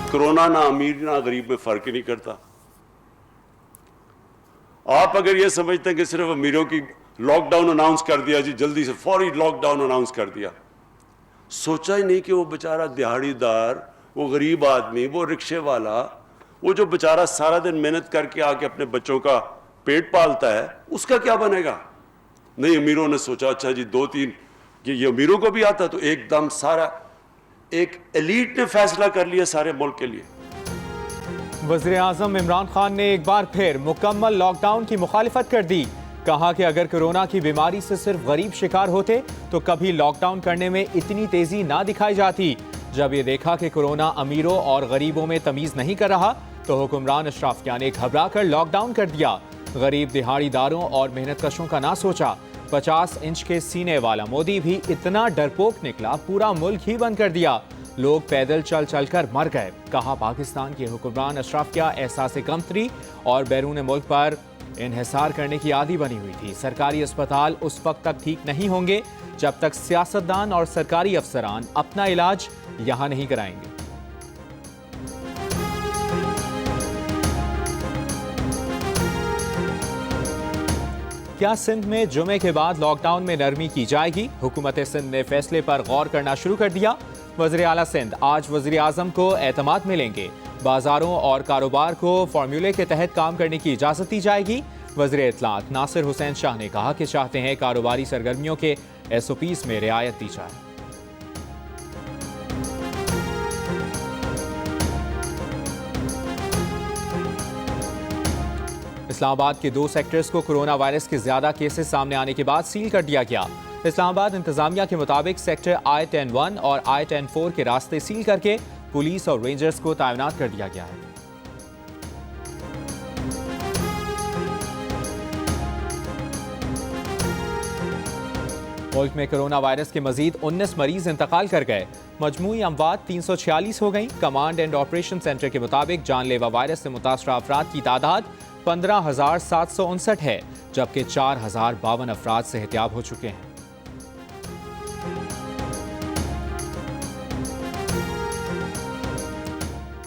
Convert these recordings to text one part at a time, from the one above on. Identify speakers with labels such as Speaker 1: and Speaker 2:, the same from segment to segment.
Speaker 1: Corona ना अमीर ना गरीब में फर्क ही नहीं करता। आप अगर ये समझते हैं कि सिर्फ अमीरों की लॉकडाउन अनाउंस कर दिया जी, जल्दी से फौरी लॉकडाउन अनाउंस कर दिया, सोचा ही नहीं कि वो बेचारा दिहाड़ीदार, वो गरीब आदमी, वो रिक्शे वाला, वो जो बेचारा सारा दिन मेहनत करके आके अपने बच्चों का पेट पालता है, उसका क्या बनेगा। नहीं, अमीरों ने सोचा अच्छा जी 2-3 ये अमीरों को भी आता, तो एकदम सारा एक एलीट ने फैसला कर लिया सारे मुल्क के लिए।
Speaker 2: वज़ीर आज़म इमरान खान ने एक बार फिर मुकम्मल लॉकडाउन की मुखालिफत कर दी। कहा कि अगर कोरोना की बीमारी से सिर्फ गरीब शिकार होते तो कभी लॉकडाउन करने में इतनी तेजी ना दिखाई जाती। जब ये देखा कि कोरोना अमीरों और गरीबों में तमीज नहीं कर रहा तो हुक्मरान अशराफिया ने घबरा कर लॉकडाउन कर दिया। गरीब दिहाड़ीदारों और मेहनतकशों का ना सोचा। 50 इंच के सीने वाला मोदी भी इतना डरपोक निकला, पूरा मुल्क ही बंद कर दिया। लोग पैदल चल चल कर मर गए। कहा पाकिस्तान के हुक्मरान अशराफिया एहसास कमतरी और बैरून मुल्क पर इन्हिसार करने की आदी बनी हुई थी। सरकारी अस्पताल उस वक्त तक ठीक नहीं होंगे जब तक सियासतदान और सरकारी अफसरान अपना इलाज यहां नहीं कराएंगे। क्या सिंध में जुमे के बाद लॉकडाउन में नरमी की जाएगी? हुकूमत सिंध ने फैसले पर गौर करना शुरू कर दिया। वज़ीर आला सिंध आज वज़ीर आज़म को एतमाद मिलेंगे। बाजारों और कारोबार को फार्मूले के तहत काम करने की इजाज़त दी जाएगी। वज़ीर इत्तलात नासिर हुसैन शाह ने कहा कि चाहते हैं कारोबारी सरगर्मियों के SOPs में रियायत दी जाए। इस्लामाबाद के 2 सेक्टर्स को कोरोना वायरस के ज्यादा केसेस सामने आने के बाद सील कर दिया गया। इस्लामाबाद इंतजामिया के मुताबिक सेक्टर I-10-1 और I-10-4 के रास्ते सील करके पुलिस और रेंजर्स को तैनात कर दिया गया है। मुल्क में कोरोना वायरस के मजीद 19 मरीज इंतकाल कर गए। मजमूई अमवात 346 हो गई। कमांड एंड ऑपरेशन सेंटर के मुताबिक जानलेवा वायरस से मुतासरा अफराद की तादाद 15,759 है, जबकि 4,052 अफराद सेहतियाब हो चुके हैं।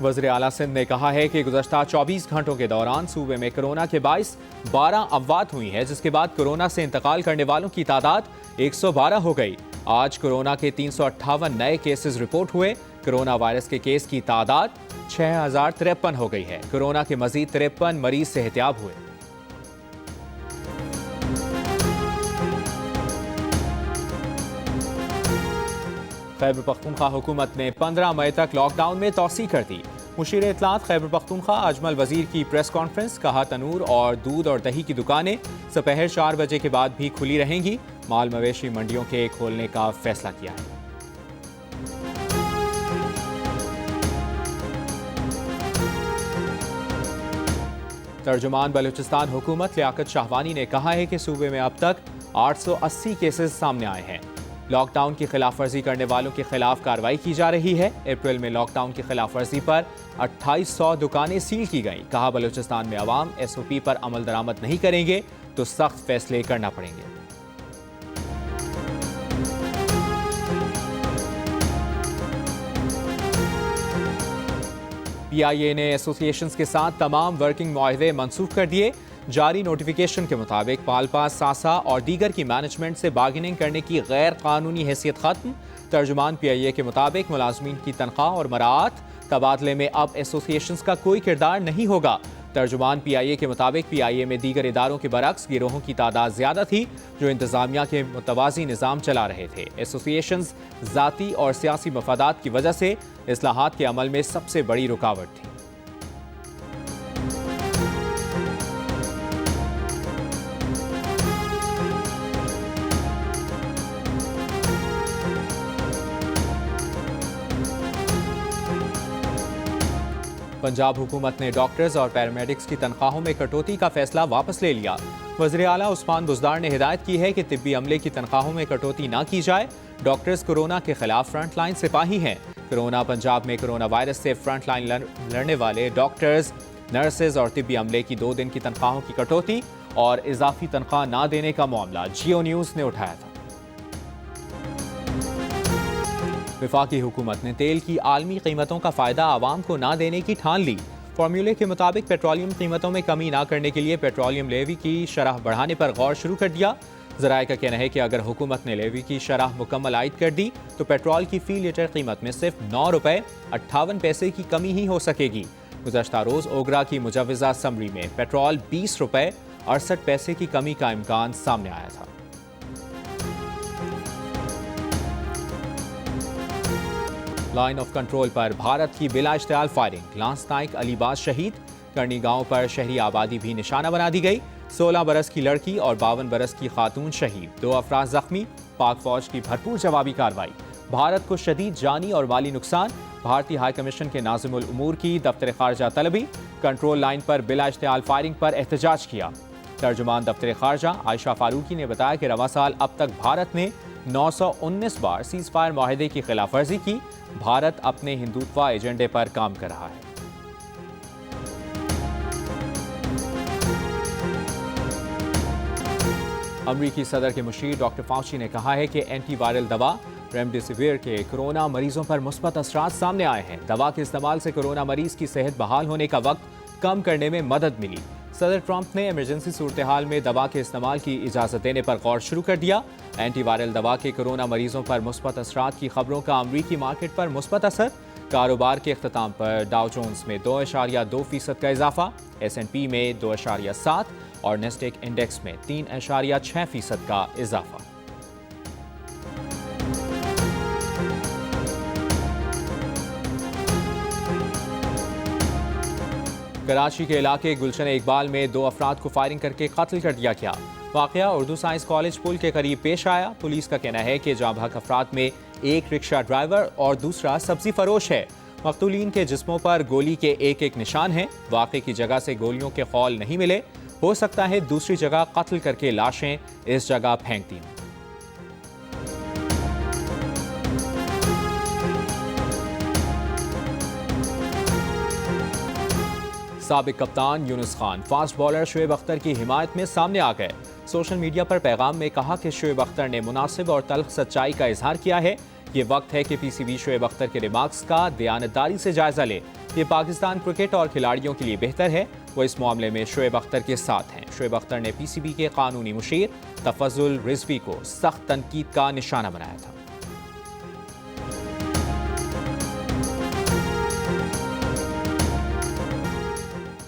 Speaker 2: वज़ीर आला सिंध ने कहा है कि गुज़श्ता 24 घंटों के दौरान सूबे में कोरोना के 12 अमवात हुई हैं, जिसके बाद कोरोना से इंतकाल करने वालों की तादाद 112 हो गई। आज कोरोना के 358 नए केसेस रिपोर्ट हुए। कोरोना वायरस के केस की तादाद 6,053 हो गई है। कोरोना के मजीद 53 मरीज सेहतियाब हुए। खैबर पख्तूनख्वा हुकूमत ने 15 मई तक लॉकडाउन में तोसी कर दी। मुशीर इत्तलात खैबर पख्तूनख्वा अजमल वजीर की प्रेस कॉन्फ्रेंस। कहा तनूर और दूध और दही की दुकानें दोपहर 4 बजे के बाद भी खुली रहेंगी। माल मवेशी मंडियों के खोलने का फैसला किया है। तर्जुमान बलूचिस्तान हुकूमत लियाकत शाहवानी ने कहा है कि सूबे में अब तक 880 केसेस सामने आए हैं। लॉकडाउन की खिलाफ वर्जी करने वालों के खिलाफ कार्रवाई की जा रही है। अप्रैल में लॉकडाउन की खिलाफ वर्जी पर 2800 दुकानें सील की गईं। कहा बलूचिस्तान में अवाम SOP पर अमल दरामद नहीं करेंगे तो सख्त फैसले करना पड़ेंगे। PIA ने एसोसिएशंस के साथ तमाम वर्किंग मुआहदे मंसूख कर दिए। जारी नोटिफिकेशन के मुताबिक पालपा, सासा और दीगर की मैनेजमेंट से बार्गेनिंग करने की गैर कानूनी हैसियत खत्म। तर्जुमान PIA के मुताबिक मुलाजमीन की तनख्वाह और मराआत तबादले में अब एसोसिएशंस का कोई किरदार नहीं होगा। तर्जुमान PIA के मुताबिक PIA में दीगर इदारों के बरक्स गिरोहों की तादाद ज्यादा थी जो इंतजामिया के मुतवाज़ी निज़ाम चला रहे थे। एसोसिएशंस ज़ाती और सियासी मफादात की वजह से इस्लाहात के अमल में सबसे बड़ी रुकावट थी। पंजाब हुकूमत ने डॉक्टर्स और पैरामेडिक्स की तनख्वाहों में कटौती का फैसला वापस ले लिया। वज़ीर आला उस्मान बुज़दार ने हिदायत की है कि तिब्बी अमले की तनख्वाहों में कटौती ना की जाए। डॉक्टर्स कोरोना के खिलाफ फ्रंट लाइन सिपाही हैं। कोरोना पंजाब में कोरोना वायरस से फ्रंट लाइन लड़ने वाले डॉक्टर्स, नर्सेज और तिब्बी अमले की 2 दिन की तनख्वाहों की कटौती और इजाफी तनख्वाह ना देने का मामला जियो न्यूज़ ने उठाया था। वफाकी हुकूमत ने तेल की आलमी कीमतों का फ़ायदा आवाम को ना देने की ठान ली। फार्मूले के मुताबिक पेट्रोलियम कीमतों में कमी ना करने के लिए पेट्रोलियम लेवी की शरह बढ़ाने पर गौर शुरू कर दिया। ज़राए का कहना है कि अगर हुकूमत ने लेवी की शरह मुकम्मल आयद कर दी तो पेट्रोल की फ़ी लीटर कीमत में सिर्फ 9 रुपये 58 पैसे की कमी ही हो सकेगी। गुज़श्ता रोज़ ओगरा की मुजवज़ा समरी में पेट्रोल 20 रुपये 68 पैसे की कमी का इम्कान सामने आया था। लाइन ऑफ कंट्रोल पर भारत की बिला इश्तियाल फायरिंग, लांस नाइक अलीबाज शहीद। करनी गांव पर शहरी आबादी भी निशाना बना दी गई। 16 बरस की लड़की और 52 बरस की खातून शहीद, 2 अफराद जख्मी। पाक फौज की भरपूर जवाबी कार्रवाई, भारत को शदीद जानी और माली नुकसान। भारतीय हाई कमीशन के नाज़िमुल उमूर की दफ्तर खारजा तलबी, कंट्रोल लाइन पर बिला इश्तियाल फायरिंग पर एहतजाज किया। तर्जुमान दफ्तर खारजा आयशा फारूकी ने बताया कि रवा साल अब तक भारत ने 919 बार सीज फायर माहिदे की खिलाफ वर्जी की। भारत अपने हिंदुत्व एजेंडे पर काम कर रहा है। अमरीकी सदर के मुशीर डॉक्टर फाउची ने कहा है कि एंटी वायरल दवा रेमडेसिविर के कोरोना मरीजों पर मुस्बत असरात सामने आए हैं। दवा के इस्तेमाल से कोरोना मरीज की सेहत बहाल होने का वक्त कम करने में मदद मिली। सदर ट्रंप ने इमरजेंसी सूरत हाल में दवा के इस्तेमाल की इजाज़त देने पर गौर शुरू कर दिया। एंटी वायरल दवा के कोरोना मरीजों पर मुस्बत असरात की खबरों का अमरीकी मार्केट पर मुस्बत असर। कारोबार के अख्ताम पर डाउ जोन्स में 2.2% का इजाफा, S&P में 2.7 और नेस्डेक इंडेक्स में 3.6% का इजाफा। कराची के इलाके गुलशन इकबाल में 2 अफराद को फायरिंग करके कत्ल कर दिया गया। वाकया उर्दू साइंस कॉलेज पुल के करीब पेश आया। पुलिस का कहना है कि जाँ बहक अफराद में एक रिक्शा ड्राइवर और दूसरा सब्जी फरोश है। मकतूलीन के जिस्मों पर गोली के एक निशान हैं। वाक़े की जगह से गोलियों के खौल नहीं मिले। हो सकता है दूसरी जगह कत्ल करके लाशें इस जगह फेंक दी। साबिक कप्तान यूनुस खान फास्ट बॉलर शोएब अख्तर की हिमायत में सामने आ गए। सोशल मीडिया पर पैगाम में कहा कि शोएब अख्तर ने मुनासिब और तल्ख सच्चाई का इजहार किया है। ये वक्त है कि पीसीबी शोएब अख्तर के रिमार्क्स का दयानतदारी से जायजा ले। ये पाकिस्तान क्रिकेट और खिलाड़ियों के लिए बेहतर है। वो इस मामले में शोएब अख्तर के साथ हैं। शोएब अख्तर ने पीसीबी के कानूनी मुशीर तफजुल रिजवी को सख्त तनकीद का निशाना बनाया था।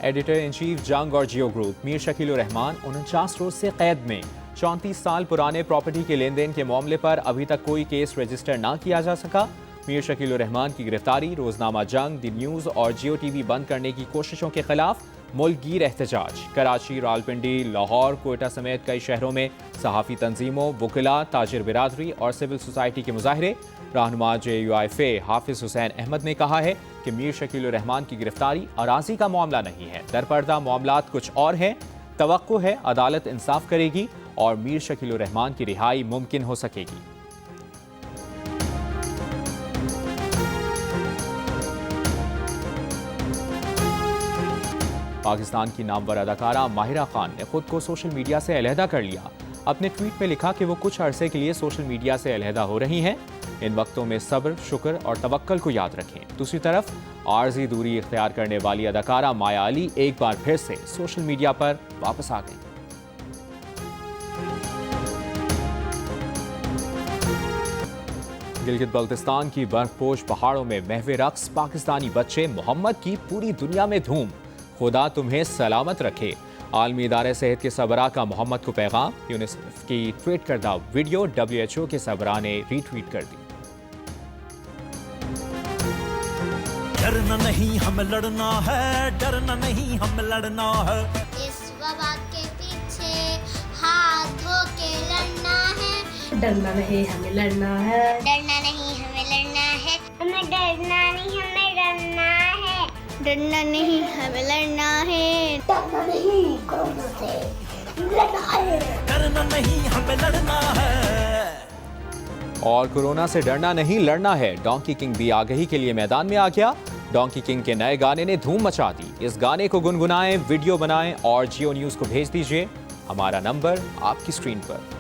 Speaker 2: एडिटर इन चीफ जंग और जियो ग्रुप मीर शकील उर रहमान 49 रोज से कैद में। 34 साल पुराने प्रॉपर्टी के लेन देन के मामले पर अभी तक कोई केस रजिस्टर ना किया जा सका। मीर शकील उर रहमान की गिरफ्तारी, रोजनामा जंग, दी न्यूज़ और जियो टीवी बंद करने की कोशिशों के खिलाफ मुल्कगीर एहतजाज। कराची, रावलपिंडी, लाहौर, कोयटा समेत कई शहरों में सहाफ़ी तंजीमों, वकिला, ताजिर बिरादरी और सिविल सोसाइटी के मुजाहरे। रहनुमा JUIFA हाफिज हुसैन अहमद ने कहा है कि मीर शकील उर रहमान की गिरफ्तारी अराजी का मामला नहीं है, दरपर्दा मामलात कुछ और हैं। तवक्को है अदालत इंसाफ करेगी और मीर शकील उर रहमान की रिहाई मुमकिन हो सकेगी। पाकिस्तान की नामवर अदाकारा माहिरा खान ने खुद को सोशल मीडिया से अलहदा कर लिया। अपने ट्वीट में लिखा कि वो कुछ अरसे के लिए सोशल मीडिया से अलहदा हो रही हैं। इन वक्तों में सब्र, शुक्र और तवक्कल को याद रखें। दूसरी तरफ आर्जी दूरी इख्तियार करने वाली अदाकारा माया अली एक बार फिर से सोशल मीडिया पर वापस आ गई। गिलगित बल्तिस्तान की बर्फपोश पहाड़ों में महवे रक्स, पाकिस्तानी बच्चे मोहम्मद की पूरी दुनिया में धूम। खुदा तुम्हें सलामत रखे। आलमी इदारे सेहत के सरबराह का मोहम्मद को पैगाम। यूनिसेफ की ट्वीट करदा वीडियो WHO के सरबराह ने रीट्वीट कर दी।
Speaker 3: डरना नहीं हमें लड़ना है, डरना नहीं हमें लड़ना है।
Speaker 4: इस वबा के पीछे हाथ धो के लड़ना है।
Speaker 5: डरना नहीं हमें लड़ना है,
Speaker 4: डरना नहीं हमें लड़ना है। हमें डरना नहीं हमें लड़ना है। डरना नहीं हमें लड़ना है। डरना नहीं कोरोना से लड़ना है।
Speaker 3: डरना नहीं हमें लड़ना है।
Speaker 2: और कोरोना से डरना नहीं लड़ना है। डोंकी किंग भी आगही के लिए मैदान में आ गया। डोंकी किंग के नए गाने ने धूम मचा दी। इस गाने को गुनगुनाएं, वीडियो बनाएं और जियो न्यूज़ को भेज दीजिए। हमारा नंबर आपकी स्क्रीन पर।